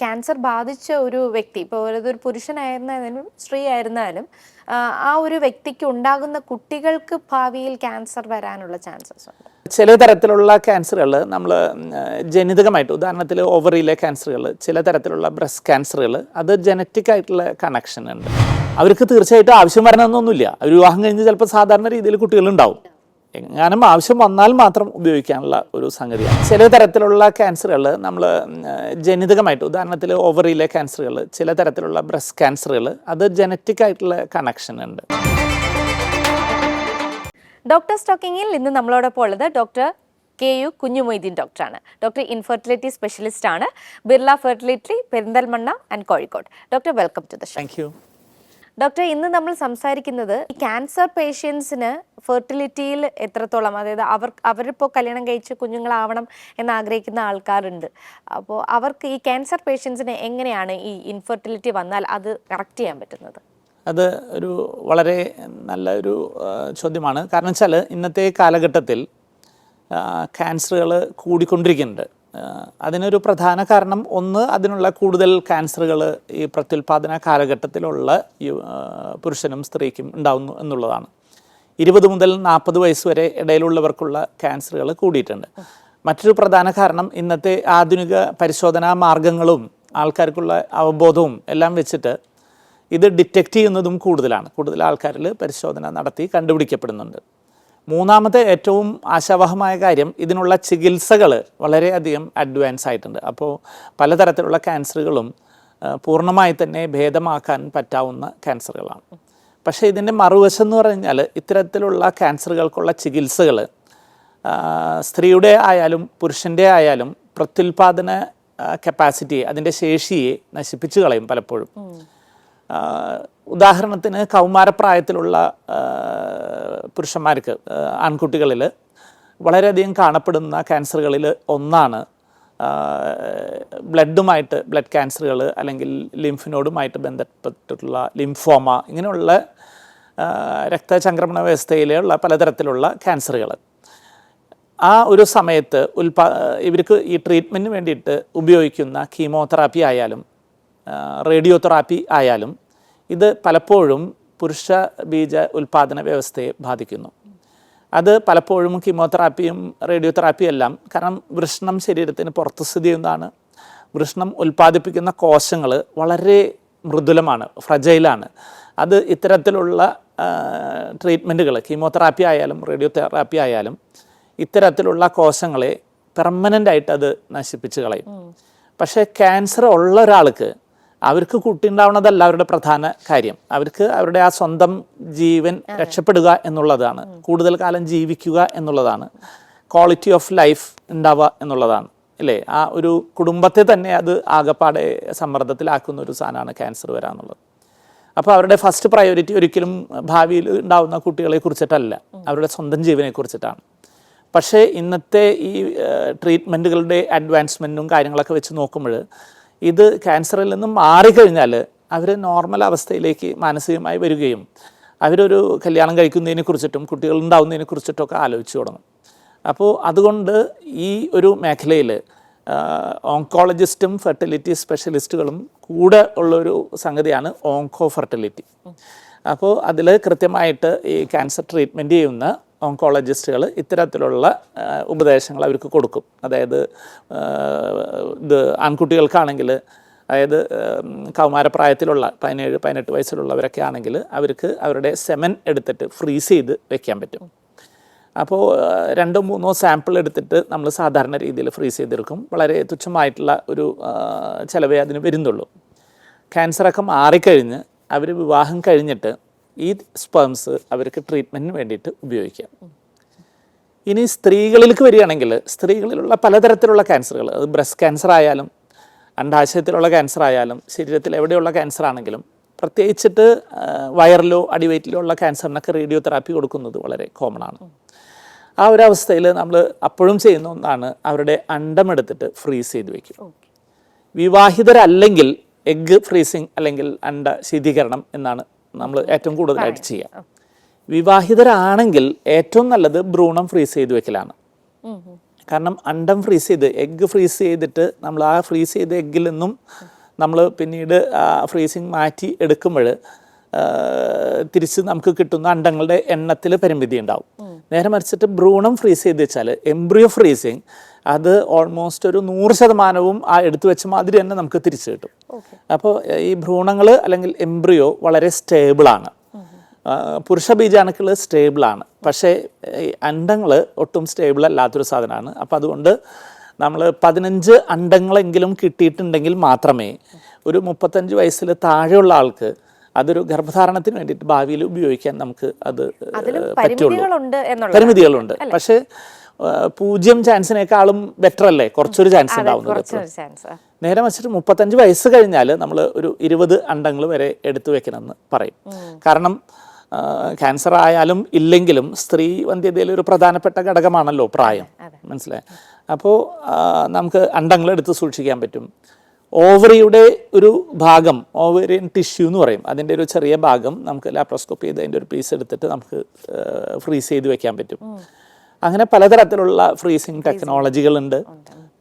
Cancer ബാധിച്ച ഒരു വ്യക്തി, ഇപ്പോൾ ഒരു പുരുഷനായിരുന്നാലും സ്ത്രീ ആയിരുന്നാലും ആ ഒരു വ്യക്തിക്ക് ഉണ്ടാകുന്ന കുട്ടികൾക്ക് ഭാവിയിൽ ക്യാൻസർ വരാനുള്ള ചാൻസസ് ഉണ്ട്. ചില തരത്തിലുള്ള ക്യാൻസറുകൾ നമ്മൾ ജനിതകമായിട്ട്, ഉദാഹരണത്തിൽ ഓവറിയിലെ ക്യാൻസറുകൾ, ചില തരത്തിലുള്ള ബ്രസ്റ്റ് ക്യാൻസറുകൾ, അത് ജനറ്റിക് ആയിട്ടുള്ള കണക്ഷൻ ഉണ്ട്. അവർക്ക് തീർച്ചയായിട്ടും ആവശ്യം വരണമെന്നൊന്നുമില്ല. അവർ വിവാഹം കഴിഞ്ഞ് ചിലപ്പോൾ സാധാരണ രീതിയിൽ കുട്ടികളുണ്ടാവും. എങ്ങാനും ആവശ്യം വന്നാൽ മാത്രം ഉപയോഗിക്കാനുള്ള ഒരു സംഗതിയാണ്. ചില തരത്തിലുള്ള ക്യാൻസറുകൾ നമ്മൾ ജനിതകമായിട്ട്, ഉദാഹരണത്തിൽ ഓവറിയിലെ ക്യാൻസറുകൾ, ചില തരത്തിലുള്ള ബ്രസ്റ്റ് ക്യാൻസറുകൾ, അത് ജനറ്റിക് ആയിട്ടുള്ള കണക്ഷൻ ഉണ്ട്. ഡോക്ടർ സ്റ്റോക്കിങ്ങിൽ ഇന്ന് നമ്മളോടൊപ്പം ഉള്ളത് ഡോക്ടർ KU കുഞ്ഞുമൊയ്തീൻ ഡോക്ടറാണ്. ഡോക്ടർ ഇൻഫെർട്ടിലിറ്റി സ്പെഷ്യലിസ്റ്റ് ആണ്, Birla fertility, Perinthalmanna and Kozhikode. Doctor, welcome to the show. Thank you. Doctor, ഇന്ന് നമ്മൾ സംസാരിക്കുന്നത് ഈ ക്യാൻസർ പേഷ്യൻസിന് ഫെർട്ടിലിറ്റിയിൽ എത്രത്തോളം, അതായത് അവരിപ്പോൾ കല്യാണം കഴിച്ച് കുഞ്ഞുങ്ങളാവണം എന്നാഗ്രഹിക്കുന്ന ആൾക്കാരുണ്ട്. അപ്പോൾ അവർക്ക് ഈ ക്യാൻസർ പേഷ്യൻസിന് എങ്ങനെയാണ് ഈ ഇൻഫെർട്ടിലിറ്റി വന്നാൽ അത് കറക്റ്റ് ചെയ്യാൻ പറ്റുന്നത്? അത് ഒരു വളരെ നല്ല ഒരു ചോദ്യമാണ്. കാരണം വെച്ചാൽ ഇന്നത്തെ കാലഘട്ടത്തിൽ ക്യാൻസറുകൾ കൂടിക്കൊണ്ടിരിക്കുന്നുണ്ട്. അതിനൊരു പ്രധാന കാരണം, ഒന്ന്, അതിനുള്ള കൂടുതൽ ക്യാൻസറുകൾ ഈ പ്രത്യുൽപാദന കാലഘട്ടത്തിലുള്ള പുരുഷനും സ്ത്രീക്കും ഉണ്ടാവുന്നു എന്നുള്ളതാണ്. 20 മുതൽ 40 വയസ്സ് വരെ ഇടയിലുള്ളവർക്കുള്ള ക്യാൻസറുകൾ കൂടിയിട്ടുണ്ട്. മറ്റൊരു പ്രധാന കാരണം, ഇന്നത്തെ ആധുനിക പരിശോധനാ മാർഗങ്ങളും ആൾക്കാർക്കുള്ള അവബോധവും എല്ലാം വെച്ചിട്ട് ഇത് ഡിറ്റക്റ്റ് ചെയ്യുന്നതും കൂടുതലാണ്. കൂടുതൽ ആൾക്കാരിൽ പരിശോധന നടത്തി കണ്ടുപിടിക്കപ്പെടുന്നുണ്ട്. മൂന്നാമത്തെ ഏറ്റവും ആശാവഹമായ കാര്യം, ഇതിനുള്ള ചികിത്സകൾ വളരെയധികം അഡ്വാൻസ് ആയിട്ടുണ്ട്. അപ്പോൾ പലതരത്തിലുള്ള ക്യാൻസറുകളും പൂർണ്ണമായി തന്നെ ഭേദമാക്കാൻ പറ്റാവുന്ന ക്യാൻസറുകളാണ്. പക്ഷേ ഇതിൻ്റെ മറുവശം എന്ന് പറഞ്ഞാൽ, ഇത്തരത്തിലുള്ള ക്യാൻസറുകൾക്കുള്ള ചികിത്സകൾ സ്ത്രീയുടെ ആയാലും പുരുഷൻ്റെ ആയാലും പ്രത്യുൽപാദന കപ്പാസിറ്റിയെ, അതിൻ്റെ ശേഷിയെ നശിപ്പിച്ചു കളയും പലപ്പോഴും. ഉദാഹരണത്തിന് കൗമാരപ്രായത്തിലുള്ള പുരുഷന്മാർക്ക്, ആൺകുട്ടികളിൽ വളരെയധികം കാണപ്പെടുന്ന ക്യാൻസറുകളിൽ ഒന്നാണ് ബ്ലഡ് ക്യാൻസറുകൾ, അല്ലെങ്കിൽ ലിംഫിനോടുമായിട്ട് ബന്ധപ്പെട്ടിട്ടുള്ള ലിംഫോമ, ഇങ്ങനെയുള്ള രക്തചംക്രമണ വ്യവസ്ഥയിലുള്ള പലതരത്തിലുള്ള ക്യാൻസറുകൾ. ആ ഒരു സമയത്ത് ഇവർക്ക് ഈ ട്രീറ്റ്മെൻറ്റിന് വേണ്ടിയിട്ട് ഉപയോഗിക്കുന്ന കീമോതെറാപ്പി ആയാലും റേഡിയോതെറാപ്പി ആയാലും ഇത് പലപ്പോഴും പുരുഷ ബീജ ഉൽപാദന വ്യവസ്ഥയെ ബാധിക്കുന്നു. അത് പലപ്പോഴും കീമോതെറാപ്പിയും റേഡിയോതെറാപ്പിയും എല്ലാം, കാരണം വൃഷ്ണം ശരീരത്തിന് പുറത്ത് സ്ഥിതി ചെയ്യുന്നതാണ്. വൃഷ്ണം ഉൽപ്പാദിപ്പിക്കുന്ന കോശങ്ങൾ വളരെ മൃദുലമാണ്, ഫ്രജൈലാണ്. അത് ഇത്തരത്തിലുള്ള ട്രീറ്റ്മെൻറ്റുകൾ, കീമോതെറാപ്പി ആയാലും റേഡിയോതെറാപ്പി ആയാലും, ഇത്തരത്തിലുള്ള കോശങ്ങളെ പെർമനൻ്റായിട്ട് അത് നശിപ്പിച്ച് കളയും. പക്ഷേ ക്യാൻസർ ഉള്ള ഒരാൾക്ക് അവർക്ക് കുട്ടി ഉണ്ടാവുന്നതല്ല അവരുടെ പ്രധാന കാര്യം. അവർക്ക് അവരുടെ ആ സ്വന്തം ജീവൻ രക്ഷപ്പെടുക എന്നുള്ളതാണ്, കൂടുതൽ കാലം ജീവിക്കുക എന്നുള്ളതാണ്, ക്വാളിറ്റി ഓഫ് ലൈഫ് ഉണ്ടാവുക എന്നുള്ളതാണ്, അല്ലേ? ആ ഒരു കുടുംബത്തെ തന്നെ അത് ആകപ്പാടെ സമ്മർദ്ദത്തിലാക്കുന്ന ഒരു സാധനമാണ് ക്യാൻസർ വരാന്നുള്ളത്. അപ്പോൾ അവരുടെ ഫസ്റ്റ് പ്രയോറിറ്റി ഒരിക്കലും ഭാവിയിൽ ഉണ്ടാവുന്ന കുട്ടികളെ കുറിച്ചിട്ടല്ല, അവരുടെ സ്വന്തം ജീവനെ കുറിച്ചിട്ടാണ്. പക്ഷേ ഇന്നത്തെ ഈ ട്രീറ്റ്മെൻറ്റുകളുടെ അഡ്വാൻസ്മെൻറ്റും കാര്യങ്ങളൊക്കെ വെച്ച് നോക്കുമ്പോൾ, ഇത് ക്യാൻസറിൽ നിന്നും മാറിക്കഴിഞ്ഞാൽ അവർ നോർമൽ അവസ്ഥയിലേക്ക് മാനസികമായി വരികയും അവരൊരു കല്യാണം കഴിക്കുന്നതിനെ കുറിച്ചിട്ടും കുട്ടികൾ ഉണ്ടാവുന്നതിനെ കുറിച്ചിട്ടൊക്കെ ആലോചിച്ച് തുടങ്ങും. അപ്പോൾ അതുകൊണ്ട് ഈ ഒരു മേഖലയിൽ ഓങ്കോളജിസ്റ്റും ഫെർട്ടിലിറ്റി സ്പെഷ്യലിസ്റ്റുകളും കൂടെ ഉള്ളൊരു സംഗതിയാണ് ഓങ്കോ ഫെർട്ടിലിറ്റി. അപ്പോൾ അതിൽ കൃത്യമായിട്ട് ഈ ക്യാൻസർ ട്രീറ്റ്മെൻറ്റ് ചെയ്യുന്ന ഓങ്കോളജിസ്റ്റുകൾ ഇത്തരത്തിലുള്ള ഉപദേശങ്ങൾ അവർക്ക് കൊടുക്കും. അതായത് ഇത് ആൺകുട്ടികൾക്കാണെങ്കിൽ, അതായത് കൗമാരപ്രായത്തിലുള്ള 17-18 വയസ്സിലുള്ളവരൊക്കെ ആണെങ്കിൽ അവർക്ക് അവരുടെ സെമൻ എടുത്തിട്ട് ഫ്രീസ് ചെയ്ത് വെക്കാൻ പറ്റും. അപ്പോൾ 2-3 സാമ്പിൾ എടുത്തിട്ട് നമ്മൾ സാധാരണ രീതിയിൽ ഫ്രീസ് ചെയ്തെടുക്കും. വളരെ തുച്ഛമായിട്ടുള്ള ഒരു ചിലവേ അതിന് വരുന്നുള്ളൂ. ക്യാൻസറൊക്കെ മാറിക്കഴിഞ്ഞ് അവർ വിവാഹം കഴിഞ്ഞിട്ട് ഈ സ്പേംസ് അവർക്ക് ട്രീറ്റ്മെൻറ്റിന് വേണ്ടിയിട്ട് ഉപയോഗിക്കാം. ഇനി സ്ത്രീകളിലേക്ക് വരികയാണെങ്കിൽ, സ്ത്രീകളിലുള്ള പലതരത്തിലുള്ള ക്യാൻസറുകൾ, അത് ബ്രസ്റ്റ് ക്യാൻസർ ആയാലും അണ്ഡാശയത്തിലുള്ള ക്യാൻസർ ആയാലും ശരീരത്തിൽ എവിടെയുള്ള ക്യാൻസർ ആണെങ്കിലും, പ്രത്യേകിച്ചിട്ട് വയറിലോ അടിവയറ്റിലോ ഉള്ള ക്യാൻസറിനൊക്കെ റേഡിയോതെറാപ്പി കൊടുക്കുന്നത് വളരെ കോമൺ ആണ്. ആ ഒരു അവസ്ഥയിൽ നമ്മൾ അപ്പോഴും ചെയ്യുന്ന ഒന്നാണ്, അവരുടെ അണ്ടമെടുത്തിട്ട് ഫ്രീസ് ചെയ്ത് വയ്ക്കും. വിവാഹിതരല്ലെങ്കിൽ എഗ്ഗ് ഫ്രീസിങ് അല്ലെങ്കിൽ അണ്ട ശീതീകരണം എന്നാണ് നമ്മൾ ഏറ്റവും കൂടുതലായിട്ട് ചെയ്യുക. വിവാഹിതരാണെങ്കിൽ ഏറ്റവും നല്ലത് ഭ്രൂണം ഫ്രീസ് ചെയ്ത് വെക്കലാണ്. കാരണം അണ്ടം ഫ്രീസ് ചെയ്ത് എഗ്ഗ് ഫ്രീസ് ചെയ്തിട്ട് നമ്മൾ ആ ഫ്രീസ് ചെയ്ത എഗ്ഗിൽ നിന്നും നമ്മൾ പിന്നീട് ഫ്രീസിങ് മാറ്റി എടുക്കുമ്പോൾ തിരിച്ച് നമുക്ക് കിട്ടുന്ന അണ്ടങ്ങളുടെ എണ്ണത്തിൽ പരിമിതി ഉണ്ടാവും. നേരെ മറിച്ചിട്ട് ഭ്രൂണം ഫ്രീസ് ചെയ്ത് വെച്ചാൽ എംബ്രിയോ ഫ്രീസിങ് അത് ഓൾമോസ്റ്റ് ഒരു 100% ആ എടുത്തു വെച്ച മാതിരി തന്നെ നമുക്ക് തിരിച്ചു കിട്ടും. അപ്പോൾ ഈ ഭ്രൂണങ്ങൾ അല്ലെങ്കിൽ എംബ്രിയോ വളരെ സ്റ്റേബിളാണ്. പുരുഷ ബീജാണുക്കൾ സ്റ്റേബിളാണ്, പക്ഷേ ഈ അണ്ടങ്ങൾ ഒട്ടും സ്റ്റേബിൾ അല്ലാത്തൊരു സാധനമാണ്. അപ്പോൾ അതുകൊണ്ട് നമ്മൾ 15 അണ്ടങ്ങളെങ്കിലും കിട്ടിയിട്ടുണ്ടെങ്കിൽ മാത്രമേ ഒരു 35 വയസ്സിൽ താഴെയുള്ള ആൾക്ക് അതൊരു ഗർഭധാരണത്തിന് വേണ്ടിയിട്ട് ഭാവിയിൽ ഉപയോഗിക്കാൻ നമുക്ക് അത് പറ്റുള്ളൂ. പരിമിതികളുണ്ട്, പക്ഷേ 0 ചാൻസിനേക്കാളും ബെറ്റർ അല്ലേ കുറച്ചൊരു ചാൻസ് ഉണ്ടാവുന്നത്. നേരെ വെച്ചിട്ട് 35 വയസ്സ് കഴിഞ്ഞാൽ നമ്മൾ ഒരു 20 അണ്ടങ്ങൾ വരെ എടുത്തു വെക്കണമെന്ന് പറയും. കാരണം ക്യാൻസർ ആയാലും ഇല്ലെങ്കിലും സ്ത്രീ വന്ധ്യതയിൽ ഒരു പ്രധാനപ്പെട്ട ഘടകമാണല്ലോ പ്രായം, മനസ്സിലായി. അപ്പോൾ നമുക്ക് അണ്ടങ്ങൾ എടുത്ത് സൂക്ഷിക്കാൻ പറ്റും. ഓവറിയുടെ ഒരു ഭാഗം, ഓവറിയൻ ടിഷ്യൂ എന്ന് പറയും, അതിൻ്റെ ഒരു ചെറിയ ഭാഗം നമുക്ക് ലാപ്രോസ്കോപ്പി ചെയ്ത് അതിൻ്റെ ഒരു പീസ് എടുത്തിട്ട് നമുക്ക് ഫ്രീസ് ചെയ്ത് വെക്കാൻ പറ്റും. അങ്ങനെ പലതരത്തിലുള്ള ഫ്രീസിങ് ടെക്നോളജികളുണ്ട്.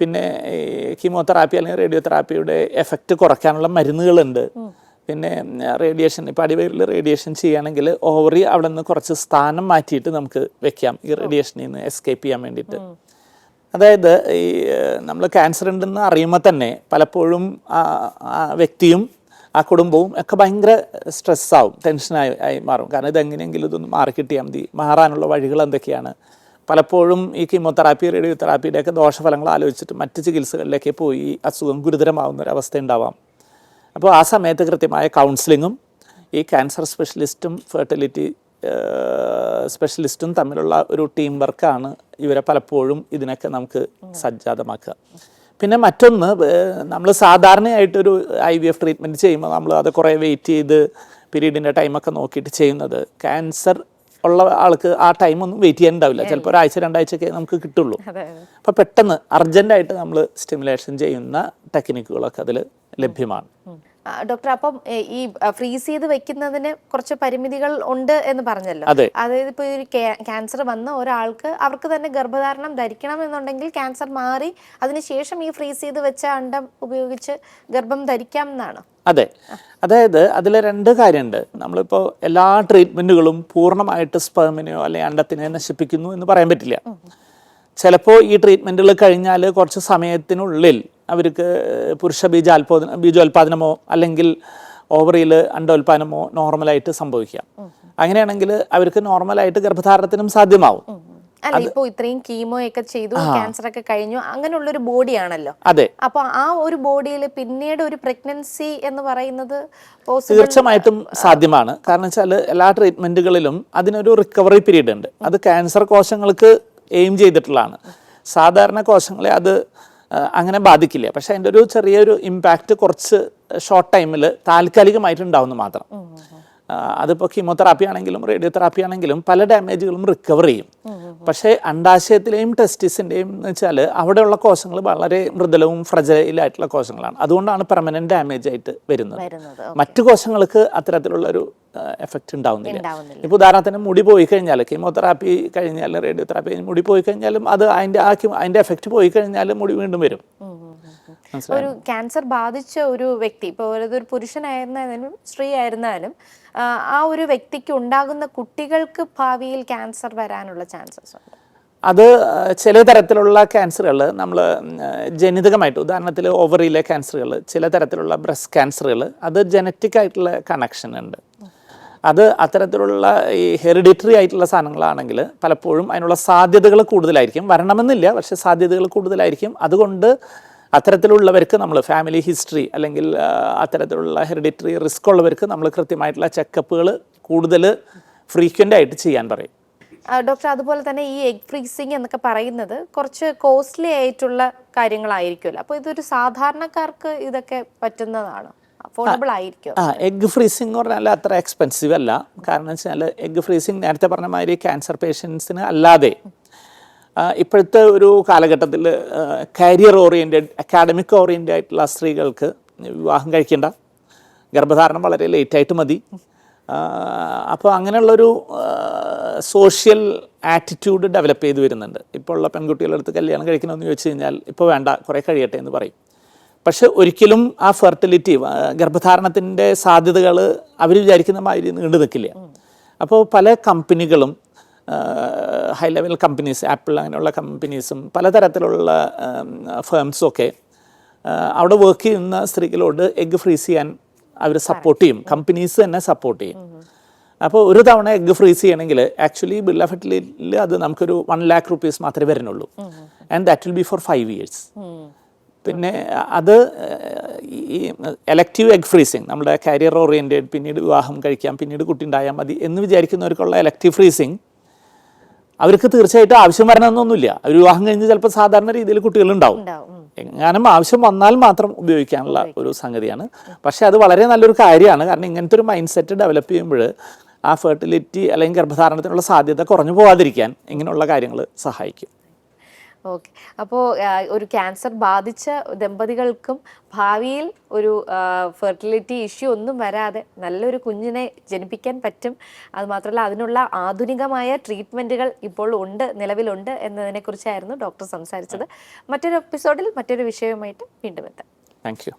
പിന്നെ കീമോതെറാപ്പി അല്ലെങ്കിൽ റേഡിയോതെറാപ്പിയുടെ എഫക്റ്റ് കുറയ്ക്കാനുള്ള മരുന്നുകളുണ്ട്. പിന്നെ റേഡിയേഷൻ, ഇപ്പോൾ അടിവയറിൽ റേഡിയേഷൻ ചെയ്യുകയാണെങ്കിൽ ഓവറി അവിടെ നിന്ന് കുറച്ച് സ്ഥാനം മാറ്റിയിട്ട് നമുക്ക് വെക്കാം ഈ റേഡിയേഷനിൽ നിന്ന് എസ്കേപ്പ് ചെയ്യാൻ വേണ്ടിയിട്ട്. അതായത് ഈ നമ്മൾ ക്യാൻസർ ഉണ്ടെന്ന് അറിയുമ്പോൾ തന്നെ പലപ്പോഴും ആ വ്യക്തിയും ആ കുടുംബവും ഒക്കെ ഭയങ്കര സ്ട്രെസ്സാവും, ടെൻഷനായി മാറും. കാരണം ഇതെങ്ങനെയെങ്കിലും ഇതൊന്ന് മാറിക്കിട്ടിയാൽ മതി. മാറാനുള്ള വഴികൾ എന്തൊക്കെയാണ്? പലപ്പോഴും ഈ കീമോതെറാപ്പി റേഡിയോതെറാപ്പിയുടെ ഒക്കെ ദോഷഫലങ്ങൾ ആലോചിച്ചിട്ട് മറ്റ് ചികിത്സകളിലേക്ക് പോയി അസുഖം ഗുരുതരമാവുന്ന ഒരു അവസ്ഥ ഉണ്ടാവാം. അപ്പോൾ ആ സമയത്ത് കൃത്യമായ കൗൺസിലിങ്ങും ഈ ക്യാൻസർ സ്പെഷ്യലിസ്റ്റും ഫെർട്ടിലിറ്റി സ്പെഷ്യലിസ്റ്റും തമ്മിലുള്ള ഒരു ടീം വർക്കാണ് ഇവരെ പലപ്പോഴും ഇതിനൊക്കെ നമുക്ക് സജ്ജാതമാക്കുക. പിന്നെ മറ്റൊന്ന്, നമ്മൾ സാധാരണയായിട്ടൊരു IVF ട്രീറ്റ്മെൻറ്റ് ചെയ്യുമ്പോൾ നമ്മൾ അത് കുറേ വെയിറ്റ് ചെയ്ത് പീരീഡിൻ്റെ ടൈമൊക്കെ നോക്കിയിട്ട് ചെയ്യുന്നത്. ക്യാൻസർ ഉള്ള ആൾക്ക് ആ ടൈമൊന്നും വെയിറ്റ് ചെയ്യാൻ ഉണ്ടാവില്ല. ചിലപ്പോൾ ഒരാഴ്ച 2 ആഴ്ചയൊക്കെ നമുക്ക് കിട്ടുള്ളൂ. അപ്പോൾ പെട്ടെന്ന് അർജൻറ്റായിട്ട് നമ്മൾ സ്റ്റിമുലേഷൻ ചെയ്യുന്ന ടെക്നിക്കുകളൊക്കെ അതിൽ ലഭ്യമാണ്. ഡോക്ടർ, അപ്പം ഈ ഫ്രീസ് ചെയ്ത് വെക്കുന്നതിന് കുറച്ച് പരിമിതികൾ ഉണ്ട് എന്ന് പറഞ്ഞല്ലോ. അതായത് ഇപ്പോൾ ഒരു ക്യാൻസർ വന്ന ഒരാൾക്ക് അവർക്ക് തന്നെ ഗർഭധാരണം ധരിക്കണം എന്നുണ്ടെങ്കിൽ ക്യാൻസർ മാറി അതിനുശേഷം ഈ ഫ്രീസ് ചെയ്ത് വെച്ച അണ്ടം ഉപയോഗിച്ച് ഗർഭം ധരിക്കാം എന്നാണ്. അതെ, അതായത് അതിൽ 2 കാര്യമുണ്ട്. നമ്മളിപ്പോൾ എല്ലാ ട്രീറ്റ്മെൻറ്റുകളും പൂർണ്ണമായിട്ട് സ്പെർമിനെയോ അല്ലെങ്കിൽ അണ്ടത്തിനെയോ നശിപ്പിക്കുന്നു എന്ന് പറയാൻ പറ്റില്ല. ചിലപ്പോൾ ഈ ട്രീറ്റ്മെൻറ്റുകൾ കഴിഞ്ഞാൽ കുറച്ച് സമയത്തിനുള്ളിൽ അവർക്ക് പുരുഷ ബീജോൽപാദനമോ അല്ലെങ്കിൽ ഓവറിയിൽ അണ്ടോൽപാദനമോ നോർമലായിട്ട് സംഭവിക്കാം. അങ്ങനെയാണെങ്കിൽ അവർക്ക് നോർമലായിട്ട് ഗർഭധാരണത്തിനും സാധ്യമാവും. അല്ല, ഇപ്പോ ഇത്രയും കീമോ ഒക്കെ ചെയ്തു, ക്യാൻസർ ഒക്കെ കഴിഞ്ഞു, അങ്ങനെയുള്ളൊരു ബോഡിയാണല്ലോ. അതെ. അപ്പൊ ആ ഒരു ബോഡിയിൽ പിന്നീട് ഒരു പ്രഗ്നൻസി എന്ന് പറയുന്നത് തീർച്ചയായിട്ടും സാധ്യമാണ്. കാരണം വെച്ചാൽ എല്ലാ ട്രീറ്റ്മെന്റുകളിലും അതിനൊരു റിക്കവറി പീരീഡ് ഉണ്ട്. അത് ക്യാൻസർ കോശങ്ങൾക്ക് എയിം ചെയ്തിട്ടുള്ളതാണ്. സാധാരണ കോശങ്ങളെ അത് അങ്ങനെ ബാധിക്കില്ല. പക്ഷെ അതിൻ്റെ ഒരു ചെറിയൊരു ഇമ്പാക്റ്റ് കുറച്ച് ഷോർട്ട് ടൈമിൽ താൽക്കാലികമായിട്ടുണ്ടാവുമെന്ന് മാത്രം. അതിപ്പോൾ കീമോതെറാപ്പി ആണെങ്കിലും റേഡിയോതെറാപ്പി ആണെങ്കിലും പല ഡാമേജുകളും റിക്കവർ ചെയ്യും. പക്ഷേ അണ്ടാശയത്തിലെയും ടെസ്റ്റിസിൻ്റെയും എന്ന് വെച്ചാൽ അവിടെയുള്ള കോശങ്ങൾ വളരെ മൃദുലവും ഫ്രജൈലായിട്ടുള്ള കോശങ്ങളാണ്. അതുകൊണ്ടാണ് പെർമനന്റ് ഡാമേജ് ആയിട്ട് വരുന്നത്. മറ്റു കോശങ്ങൾക്ക് അത്തരത്തിലുള്ളൊരു എഫക്റ്റ് ഉണ്ടാവുന്നില്ല. ഇപ്പോൾ ഉദാഹരണത്തിന് മുടി പോയി കഴിഞ്ഞാൽ, കീമോതെറാപ്പി കഴിഞ്ഞാൽ റേഡിയോതെറാപ്പി കഴിഞ്ഞ് മുടി പോയി കഴിഞ്ഞാലും അത് അതിൻ്റെ എഫക്റ്റ് പോയി കഴിഞ്ഞാൽ മുടി വീണ്ടും വരും. ഒരു ക്യാൻസർ ബാധിച്ച ഒരു വ്യക്തി, ഇപ്പോൾ ഒരു പുരുഷനായിരുന്നാലും സ്ത്രീ ആയിരുന്നാലും, ആ ഒരു വ്യക്തിക്ക് ഉണ്ടാകുന്ന കുട്ടികൾക്ക് ഭാവിയിൽ ക്യാൻസർ വരാനുള്ള ചാൻസസ് ഉണ്ട്. അത് ചില തരത്തിലുള്ള ക്യാൻസറുകൾ നമ്മൾ ജനിതകമായിട്ട്, ഉദാഹരണത്തിൽ ഓവറിയിലെ ക്യാൻസറുകൾ, ചില തരത്തിലുള്ള ബ്രസ്റ്റ് ക്യാൻസറുകൾ, അത് ജനറ്റിക് ആയിട്ടുള്ള കണക്ഷൻ ഉണ്ട്. അത് അത്തരത്തിലുള്ള ഈ ഹെറിഡിറ്ററി ആയിട്ടുള്ള സാധനങ്ങളാണെങ്കിൽ പലപ്പോഴും അതിനുള്ള സാധ്യതകൾ കൂടുതലായിരിക്കും. വരണമെന്നില്ല, പക്ഷേ സാധ്യതകൾ കൂടുതലായിരിക്കും. അതുകൊണ്ട് അത്തരത്തിലുള്ളവർക്ക് നമ്മൾ ഫാമിലി ഹിസ്റ്ററി അല്ലെങ്കിൽ അത്തരത്തിലുള്ള ഹെറിഡിറ്ററി റിസ്ക് ഉള്ളവർക്ക് നമ്മൾ കൃത്യമായിട്ടുള്ള ചെക്കപ്പുകൾ കൂടുതൽ ഫ്രീക്വൻ്റ് ആയിട്ട് ചെയ്യാൻ പറയും. ഡോക്ടർ, അതുപോലെ തന്നെ ഈ എഗ് ഫ്രീസിങ് എന്നൊക്കെ പറയുന്നത് കുറച്ച് കോസ്റ്റ്ലി ആയിട്ടുള്ള കാര്യങ്ങളായിരിക്കുമല്ലോ. അപ്പോൾ ഇതൊരു സാധാരണക്കാർക്ക് ഇതൊക്കെ പറ്റുന്നതാണ്, അഫോർഡബിൾ ആയിരിക്കും? എഗ് ഫ്രീസിങ് എന്ന് പറഞ്ഞാൽ അത്ര എക്സ്പെൻസീവ് അല്ല. കാരണം വെച്ചാൽ എഗ് ഫ്രീസിങ് നേരത്തെ പറഞ്ഞ മാതിരി ക്യാൻസർ പേഷ്യൻസിന് അല്ലാതെ ഇപ്പോഴത്തെ ഒരു കാലഘട്ടത്തിൽ കരിയർ ഓറിയൻറ്റഡ്, അക്കാഡമിക് ഓറിയൻറ്റഡ് ആയിട്ടുള്ള സ്ത്രീകൾക്ക് വിവാഹം കഴിക്കേണ്ട, ഗർഭധാരണം വളരെ ലേറ്റായിട്ട് മതി. അപ്പോൾ അങ്ങനെയുള്ളൊരു സോഷ്യൽ ആറ്റിറ്റ്യൂഡ് ഡെവലപ്പ് ചെയ്ത് വരുന്നുണ്ട്. ഇപ്പോൾ ഉള്ള പെൺകുട്ടികളുടെ അടുത്ത് കല്യാണം കഴിക്കണമെന്ന് ചോദിച്ചു കഴിഞ്ഞാൽ ഇപ്പോൾ വേണ്ട, കുറേ കഴിയട്ടെ എന്ന് പറയും. പക്ഷെ ഒരിക്കലും ആ ഫെർട്ടിലിറ്റി, ഗർഭധാരണത്തിൻ്റെ സാധ്യതകൾ അവർ വിചാരിക്കുന്ന മാതിരി നീണ്ടു നിൽക്കില്ല. അപ്പോൾ പല കമ്പനികളും, ഹൈ ലെവൽ കമ്പനീസ്, ആപ്പിൾ അങ്ങനെയുള്ള കമ്പനീസും പലതരത്തിലുള്ള ഫേംസൊക്കെ അവിടെ വർക്ക് ചെയ്യുന്ന സ്ത്രീകളോട് എഗ്ഗ് ഫ്രീസ് ചെയ്യാൻ അവർ സപ്പോർട്ട് ചെയ്യും. കമ്പനീസ് തന്നെ സപ്പോർട്ട് ചെയ്യും. അപ്പോൾ ഒരു തവണ എഗ്ഗ് ഫ്രീസ് ചെയ്യണമെങ്കിൽ ആക്ച്വലി ബിർള ഫെർട്ടിലിറ്റിയിൽ അത് നമുക്കൊരു 1 lakh rupees മാത്രമേ വരുന്നുള്ളൂ. And that will be for 5 years. പിന്നെ അത് ഈ എലക്റ്റീവ് എഗ് ഫ്രീസിങ്, നമ്മുടെ കരിയർ ഓറിയൻറ്റഡ്, പിന്നീട് വിവാഹം കഴിക്കാം, പിന്നീട് കുട്ടി ഉണ്ടായാൽ മതി എന്ന് വിചാരിക്കുന്നവർക്കുള്ള എലക്റ്റീവ് ഫ്രീസിങ് അവർക്ക് തീർച്ചയായിട്ടും ആവശ്യം വരണമെന്നൊന്നുമില്ല. അവർ വിവാഹം കഴിഞ്ഞ് ചിലപ്പോൾ സാധാരണ രീതിയിൽ കുട്ടികളുണ്ടാവും. എങ്ങാനും ആവശ്യം വന്നാൽ മാത്രം ഉപയോഗിക്കാനുള്ള ഒരു സംഗതിയാണ്. പക്ഷേ അത് വളരെ നല്ലൊരു കാര്യമാണ്. കാരണം ഇങ്ങനത്തെ ഒരു മൈൻഡ് സെറ്റ് ഡെവലപ്പ് ചെയ്യുമ്പോൾ ആ ഫെർട്ടിലിറ്റി അല്ലെങ്കിൽ ഗർഭധാരണത്തിനുള്ള സാധ്യത കുറഞ്ഞു പോകാതിരിക്കാൻ ഇങ്ങനെയുള്ള കാര്യങ്ങൾ സഹായിക്കും. ഓക്കെ. അപ്പോൾ ഒരു ക്യാൻസർ ബാധിച്ച ദമ്പതികൾക്കും ഭാവിയിൽ ഒരു ഫെർട്ടിലിറ്റി ഇഷ്യൂ ഒന്നും വരാതെ നല്ലൊരു കുഞ്ഞിനെ ജനിപ്പിക്കാൻ പറ്റും. അതുമാത്രമല്ല അതിനുള്ള ആധുനികമായ ട്രീറ്റ്മെൻറ്റുകൾ ഇപ്പോൾ നിലവിലുണ്ട് എന്നതിനെക്കുറിച്ചായിരുന്നു ഡോക്ടർ സംസാരിച്ചത്. മറ്റൊരു എപ്പിസോഡിൽ മറ്റൊരു വിഷയവുമായിട്ട് വീണ്ടും എത്താം. Thank you.